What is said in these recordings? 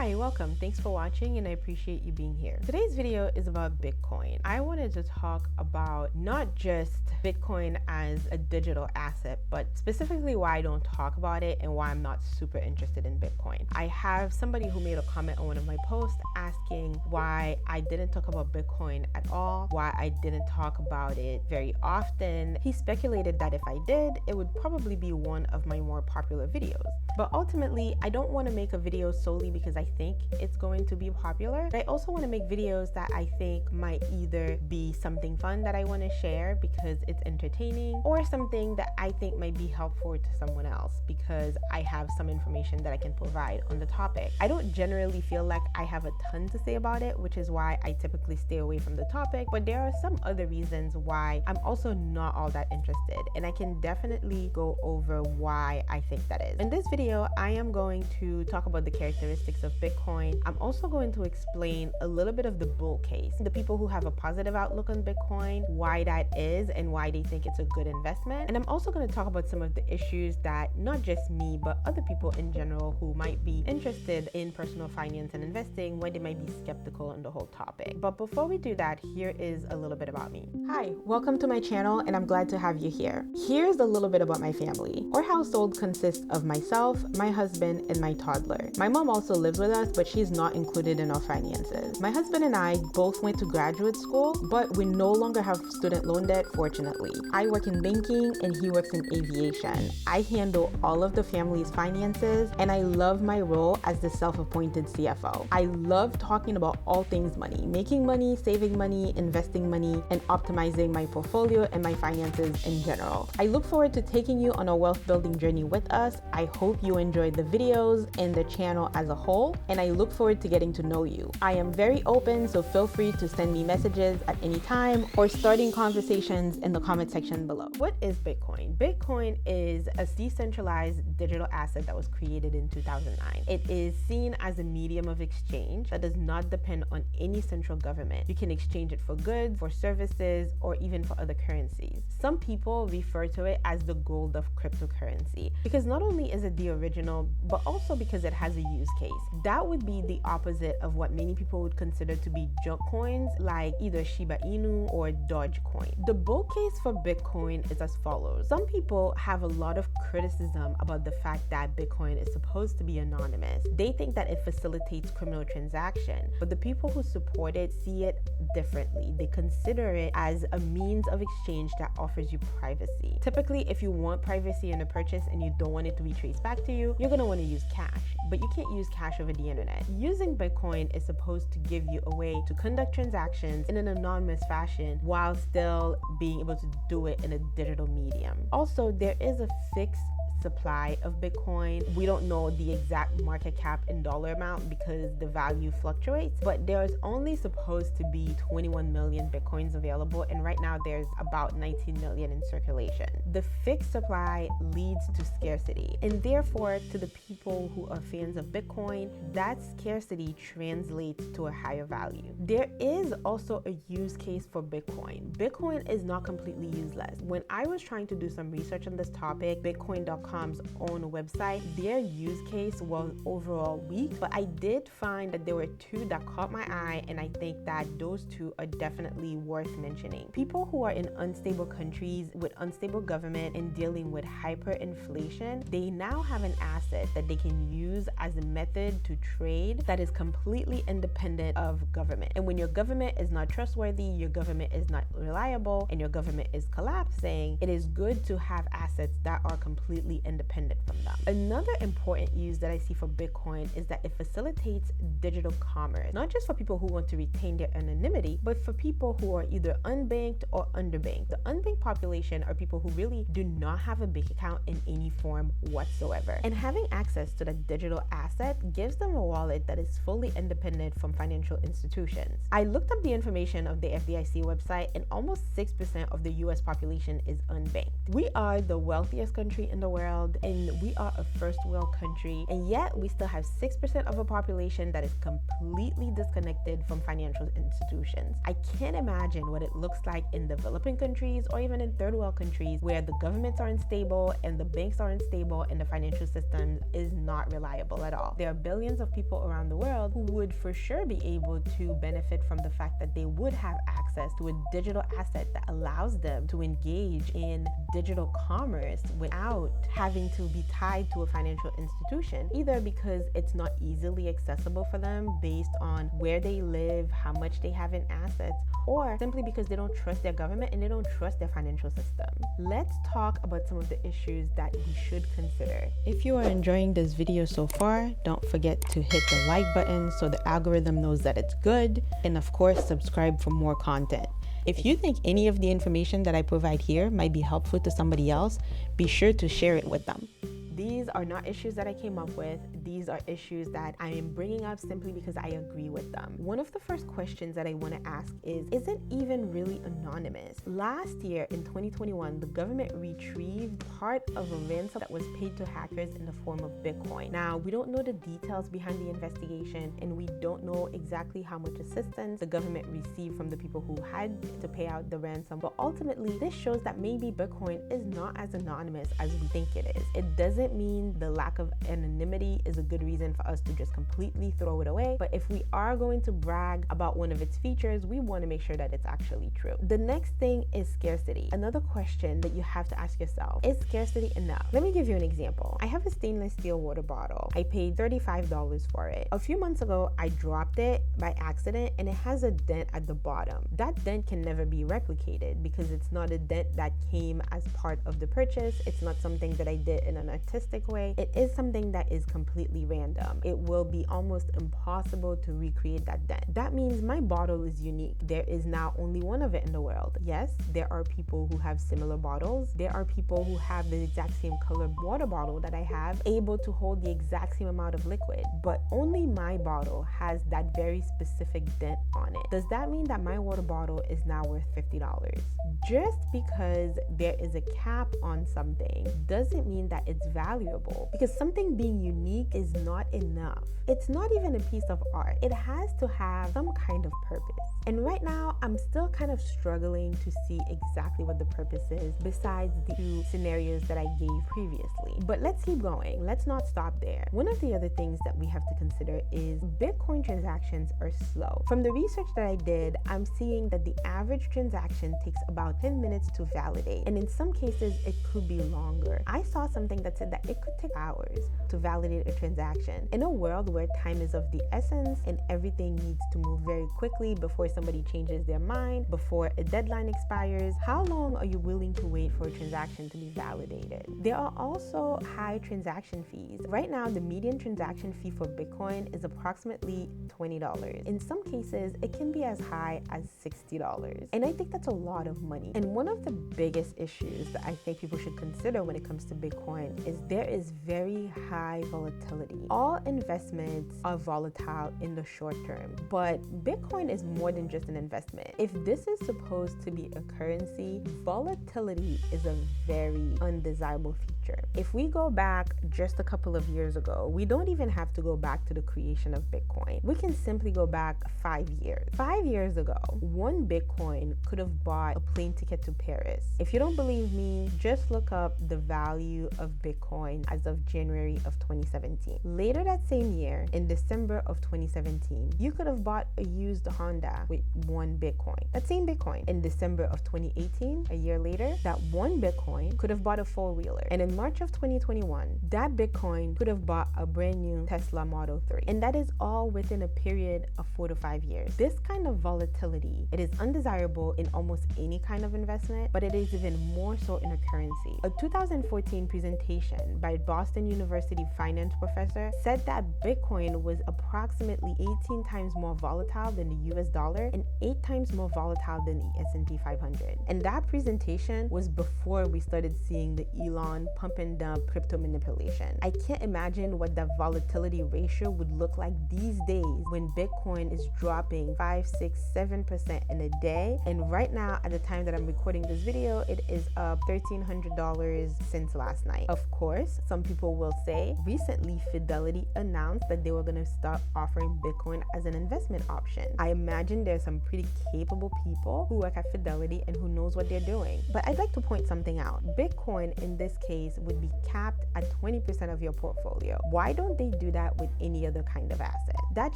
Hi, welcome. Thanks for watching and I appreciate you being here. Today's video is about Bitcoin. I wanted to talk about not just Bitcoin as a digital asset, but specifically why I don't talk about it and why I'm not super interested in Bitcoin. I have somebody who made a comment on one of my posts asking why I didn't talk about Bitcoin at all, why I didn't talk about it very often. He speculated that if I did, it would probably be one of my more popular videos. But ultimately, I don't want to make a video solely because I think it's going to be popular. But I also want to make videos that I think might either be something fun that I want to share because it's entertaining, or something that I think might be helpful to someone else because I have some information that I can provide on the topic. I don't generally feel like I have a ton to say about it, which is why I typically stay away from the topic, but there are some other reasons why I'm also not all that interested, and I can definitely go over why I think that is. In this video, I am going to talk about the characteristics of Bitcoin. I'm also going to explain a little bit of the bull case, the people who have a positive outlook on Bitcoin, why that is and why they think it's a good investment. And I'm also going to talk about some of the issues that not just me, but other people in general who might be interested in personal finance and investing, why they might be skeptical on the whole topic. But before we do that, here is a little bit about me. Hi, welcome to my channel and I'm glad to have you here. Here's a little bit about my family. Our household consists of myself, my husband, and my toddler. My mom also lives with us, but she's not included in our finances. My husband and I both went to graduate school, but we no longer have student loan debt, fortunately. I work in banking and he works in aviation. I handle all of the family's finances and I love my role as the self-appointed CFO. I love talking about all things money, making money, saving money, investing money, and optimizing my portfolio and my finances in general. I look forward to taking you on a wealth building journey with us. I hope you enjoyed the videos and the channel as a whole, and I look forward to getting to know you. I am very open, so feel free to send me messages at any time or starting conversations in the comment section below. What is Bitcoin? Bitcoin is a decentralized digital asset that was created in 2009. It is seen as a medium of exchange that does not depend on any central government. You can exchange it for goods, for services, or even for other currencies. Some people refer to it as the gold of cryptocurrency because not only is it the original, but also because it has a use case. That would be the opposite of what many people would consider to be junk coins like either Shiba Inu or Dogecoin. The bull case for Bitcoin is as follows. Some people have a lot of criticism about the fact that Bitcoin is supposed to be anonymous. They think that it facilitates criminal transaction, but the people who support it see it differently. They consider it as a means of exchange that offers you privacy. Typically, if you want privacy in a purchase and you don't want it to be traced back to you, you're going to want to use cash, but you can't use cash over the internet. Using Bitcoin is supposed to give you a way to conduct transactions in an anonymous fashion while still being able to do it in a digital medium. Also, there is a fixed supply of Bitcoin. We don't know the exact market cap in dollar amount because the value fluctuates, but there's only supposed to be 21 million Bitcoins available, and right now there's about 19 million in circulation. The fixed supply leads to scarcity, and therefore to the people who are fans of Bitcoin, that scarcity translates to a higher value. There is also a use case for Bitcoin. Bitcoin is not completely useless. When I was trying to do some research on this topic, Bitcoin.com's own website, their use case was overall weak, but I did find that there were two that caught my eye, and I think that those two are definitely worth mentioning. People who are in unstable countries with unstable government and dealing with hyperinflation, they now have an asset that they can use as a method to trade that is completely independent of government. And when your government is not trustworthy, your government is not reliable, and your government is collapsing, it is good to have assets that are completely independent from them. Another important use that I see for Bitcoin is that it facilitates digital commerce, not just for people who want to retain their anonymity, but for people who are either unbanked or underbanked. The unbanked population are people who really do not have a bank account in any form whatsoever. And having access to the digital asset gives them a wallet that is fully independent from financial institutions. I looked up the information of the FDIC website, and almost 6% of the US population is unbanked. We are the wealthiest country in the world, world, and we are a first world country, and yet we still have 6% of a population that is completely disconnected from financial institutions. I can't imagine what it looks like in developing countries or even in third world countries where the governments are unstable and the banks are unstable and the financial system is not reliable at all. There are billions of people around the world who would for sure be able to benefit from the fact that they would have access to a digital asset that allows them to engage in digital commerce without having to be tied to a financial institution, either because it's not easily accessible for them based on where they live, how much they have in assets, or simply because they don't trust their government and they don't trust their financial system. Let's talk about some of the issues that we should consider. If you are enjoying this video so far, don't forget to hit the like button so the algorithm knows that it's good, and of course subscribe for more content. If you think any of the information that I provide here might be helpful to somebody else, be sure to share it with them. These are not issues that I came up with. These are issues that I am bringing up simply because I agree with them. One of the first questions that I want to ask is it even really anonymous? Last year in 2021, the government retrieved part of a ransom that was paid to hackers in the form of Bitcoin. Now, we don't know the details behind the investigation, and we don't know exactly how much assistance the government received from the people who had to pay out the ransom. But ultimately, this shows that maybe Bitcoin is not as anonymous as we think it is. It doesn't mean the lack of anonymity is a good reason for us to just completely throw it away, but if we are going to brag about one of its features, we want to make sure that it's actually true. The next thing is scarcity. Another question that you have to ask yourself, is scarcity enough? Let me give you an example. I have a stainless steel water bottle. I paid $35 for it. A few months ago, I dropped it by accident and it has a dent at the bottom. That dent can never be replicated because it's not a dent that came as part of the purchase. It's not something that I did in an artistic way. It is something that is completely random. It will be almost impossible to recreate that dent. That means my bottle is unique. There is now only one of it in the world. Yes, there are people who have similar bottles. There are people who have the exact same color water bottle that I have, able to hold the exact same amount of liquid, but only my bottle has that very specific dent on it. Does that mean that my water bottle is now worth $50? Just because there is a cap on something doesn't mean that it's valuable, because something being unique is not enough. It's not even a piece of art. It has to have some kind of purpose. And right now, I'm still kind of struggling to see exactly what the purpose is besides the two scenarios that I gave previously. But let's keep going. Let's not stop there. One of the other things that we have to consider is Bitcoin transactions are slow. From the research that I did, I'm seeing that the average transaction takes about 10 minutes to validate. And in some cases, it could be longer. I saw something that said that it could take hours to validate a transaction. In a world where time is of the essence and everything needs to move very quickly before somebody changes their mind, before a deadline expires, how long are you willing to wait for a transaction to be validated? There are also high transaction fees. Right now, the median transaction fee for Bitcoin is approximately $20. In some cases, it can be as high as $60. And I think that's a lot of money. And one of the biggest issues that I think people should consider when it comes to Bitcoin is there is very high volatility. All investments are volatile in the short term, but Bitcoin is more than just an investment. If this is supposed to be a currency, volatility is a very undesirable feature. If we go back just a couple of years ago, we don't even have to go back to the creation of Bitcoin. We can simply go back 5 years. 5 years ago, one Bitcoin could have bought a plane ticket to Paris. If you don't believe me, just look up the value of Bitcoin as of January of 2017. Later that same year, in December of 2017, you could have bought a used Honda with one Bitcoin. That same Bitcoin. In December of 2018, a year later, that one Bitcoin could have bought a four-wheeler. And in March of 2021, that Bitcoin could have bought a brand new Tesla Model 3. And that is all within a period of 4 to 5 years. This kind of volatility, it is undesirable in almost any kind of investment, but it is even more so in a currency. A 2014 presentation by Boston University finance professor said that Bitcoin was approximately 18 times more volatile than the US dollar and 8 times more volatile than the S&P 500. And that presentation was before we started seeing the Elon pump and dump crypto manipulation. I can't imagine what that volatility ratio would look like these days when Bitcoin is dropping 5, 6, 7% in a day. And right now, at the time that I'm recording this video, it is up $1,300 since last night. Of course, some people will say recently Fidelity announced that they were going to start offering Bitcoin as an investment option. I imagine there's some pretty capable people who work at Fidelity and who knows what they're doing. But I'd like to point something out. Bitcoin in this case would be capped at 20% of your portfolio. Why don't they do that with any other kind of asset? That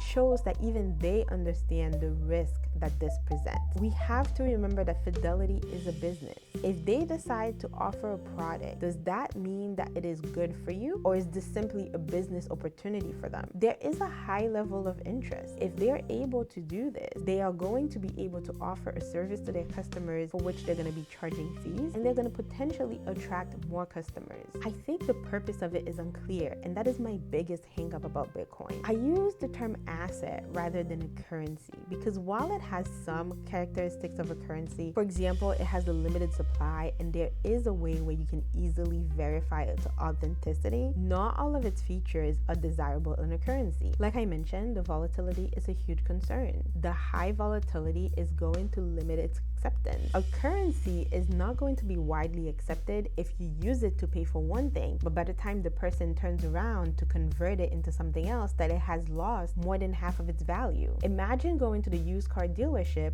shows that even they understand the risk that this presents. We have to remember that Fidelity is a business. If they decide to offer a product, does that mean that it is good for you, or is this simply a business opportunity for them? There is a high level of interest. If they're able to do this, they are going to be able to offer a service to their customers for which they're going to be charging fees, and they're going to potentially attract more customers. I think the purpose of it is unclear, and that is my biggest hang-up about Bitcoin. I use the term asset rather than a currency because while it has some characteristics of a currency, for example, it has a limited supply and there is a way where you can easily verify its authenticity, not all of its features are desirable in a currency. Like I mentioned, the volatility is a huge concern. The high volatility is going to limit its acceptance. A currency is not going to be widely accepted if you use it to pay for one thing, but by the time the person turns around to convert it into something else, that it has lost more than half of its value. Imagine going to the used car dealership,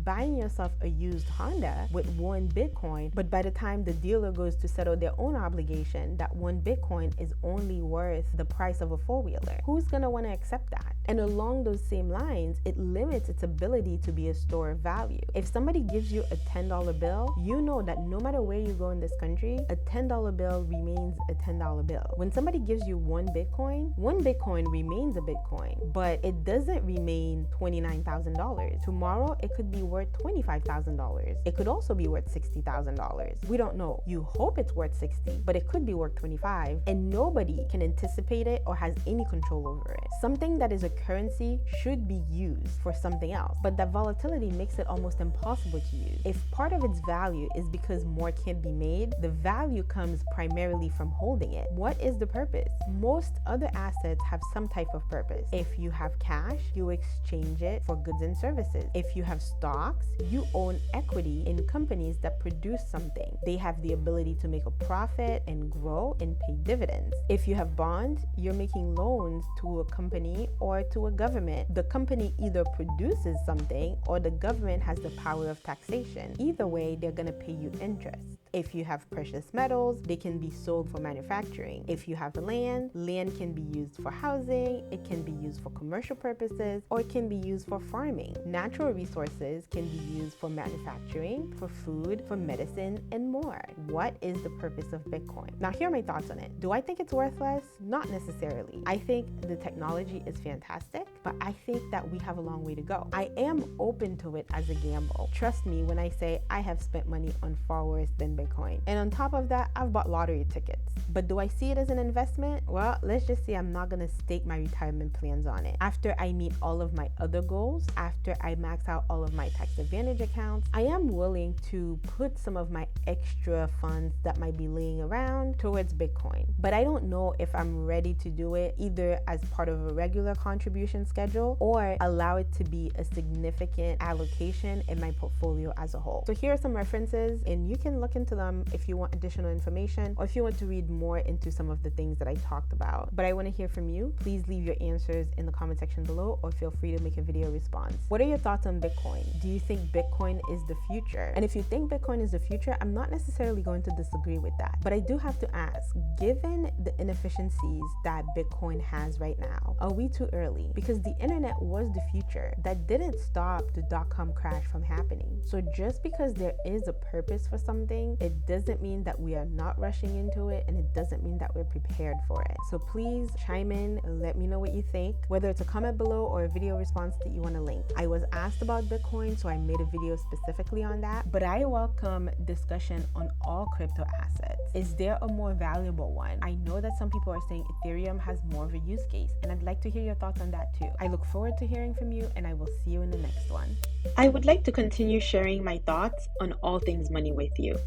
buying yourself a used Honda with 1 Bitcoin, but by the time the dealer goes to settle their own obligation, that 1 Bitcoin is only worth the price of a 4-wheeler. Who's gonna want to accept that? And along those same lines, it limits its ability to be a store of value. If somebody gives you a $10 bill, you know that no matter where you go in this country, a $10 bill remains a $10 bill. When somebody gives you 1 Bitcoin remains a Bitcoin, but it doesn't remain $29,000. Tomorrow, it could be worth $25,000. It could also be worth $60,000. We don't know. You hope it's worth 60, but it could be worth 25, and nobody can anticipate it or has any control over it. Something that is a currency should be used for something else, but that volatility makes it almost impossible to use. If part of its value is because more can be made, the value comes primarily from holding it. What is the purpose? Most other assets have some type of purpose. If you have cash, you exchange it for goods and services. If you have stocks, you own equity in companies that produce something. They have the ability to make a profit and grow and pay dividends. If you have bonds, you're making loans to a company or to a government. The company either produces something or the government has the power of taxation. Either way, they're going to pay you interest. If you have precious metals, they can be sold for manufacturing. If you have land can be used for housing, it can be used for commercial purposes, or it can be used for farming. Natural resources can be used for manufacturing, for food, for medicine, and more. What is the purpose of Bitcoin? Now, here are my thoughts on it. Do I think it's worthless? Not necessarily. I think the technology is fantastic, but I think that we have a long way to go. I am open to it as a gamble. Trust me when I say I have spent money on far worse than Bitcoin. And on top of that, I've bought lottery tickets. But do I see it as an investment? Well, let's just say I'm not going to stake my retirement plans on it. After I meet all of my other goals, after I max out all of my tax advantage accounts, I am willing to put some of my extra funds that might be laying around towards Bitcoin. But I don't know if I'm ready to do it either as part of a regular contribution schedule or allow it to be a significant allocation in my portfolio as a whole. So here are some references, and you can look into them if you want additional information or if you want to read more into some of the things that I talked about. But I want to hear from you. Please leave your answers in the comment section below or feel free to make a video response. What are your thoughts on Bitcoin? Do you think Bitcoin is the future? And if you think Bitcoin is the future, I'm not necessarily going to disagree with that. But I do have to ask, given the inefficiencies that Bitcoin has right now, are we too early? Because the internet was the future. That didn't stop the dot-com crash from happening. So just because there is a purpose for something, it doesn't mean that we are not rushing into it, and it doesn't mean that we're prepared for it. So please chime in and let me know what you think, whether it's a comment below or a video response that you want to link. I was asked about Bitcoin, so I made a video specifically on that, but I welcome discussion on all crypto assets. Is there a more valuable one? I know that some people are saying Ethereum has more of a use case, and I'd like to hear your thoughts on that too. I look forward to hearing from you, and I will see you in the next one. I would like to continue sharing my thoughts on all things money with you.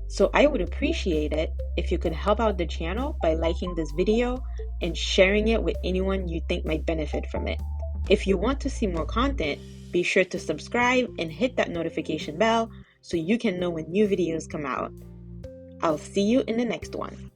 So I would appreciate it if you could help out the channel by liking this video and sharing it with anyone you think might benefit from it. If you want to see more content, be sure to subscribe and hit that notification bell so you can know when new videos come out. I'll see you in the next one.